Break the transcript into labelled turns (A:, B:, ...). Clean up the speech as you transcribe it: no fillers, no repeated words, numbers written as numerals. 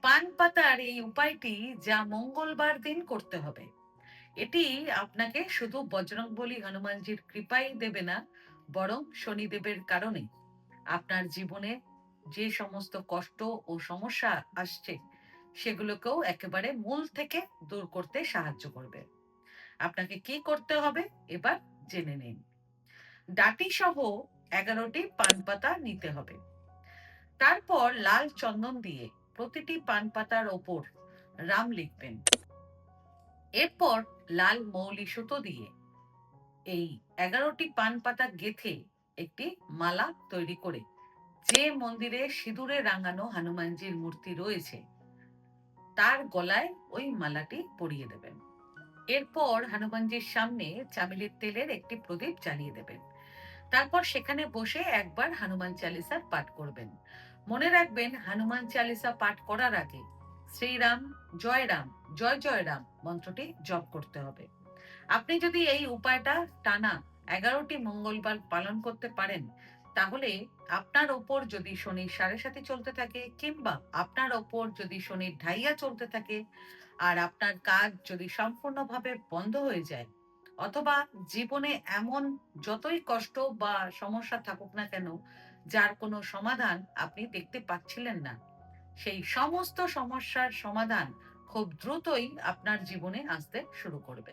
A: পান পাতার এই উপায়টি যা মঙ্গলবার দিন করতে হবে। এটি আপনাকে শুধু বজরংবলী হনুমানজির কৃপাই দেবে না, বরং শনিদেবের কারণে আপনার জীবনে যে সমস্ত কষ্ট ও সমস্যা আসছে সেগুলোকেও একেবারে মূল থেকে দূর করতে সাহায্য করবে। আপনাকে কি করতে হবে এবার জেনে নিন। ডাটি সহ 11টি পান পাতা নিতে হবে। তারপর লাল চন্দন দিয়ে প্রতিটি পান পাতার ওপর রাম লিখবেন। এরপর লাল মৌলি সুতো দিয়ে এই 11টি পান পাতা গেঁথে একটি মালা তৈরি করে যে মন্দিরে সিঁদুরে রাঙানো হনুমানজির মূর্তি রয়েছে তার গলায় ওই মালাটি পরিয়ে দেবেন। এরপর হনুমানজির সামনে চামেলির তেলের একটি প্রদীপ জ্বালিয়ে দেবেন। তারপর সেখানে বসে একবার হনুমান চালিসা পাঠ করবেন। মনে রাখবেন, হনুমান চালিসা পাঠ করার আগে শ্রীরাম, জয় রাম, জয় জয় রাম মন্ত্রটি জপ করতে হবে। আপনি যদি এই উপায়টা টানা 11টি মঙ্গলবার পালন করতে পারেন, তাহলে আপনার ওপর যদি শনির সাড়ে সাথী চলতে থাকে, কিংবা আপনার ওপর যদি শনির ঢাইয়া চলতে থাকে, আর আপনার কাজ যদি সম্পূর্ণভাবে বন্ধ হয়ে যায়, অথবা জীবনে এমন যতই কষ্ট বা সমস্যা থাকুক না কেন যার কোনো সমাধান আপনি দেখতে পাচ্ছিলেন না, সেই সমস্ত সমস্যার সমাধান খুব দ্রুতই আপনার জীবনে আসতে শুরু করবে।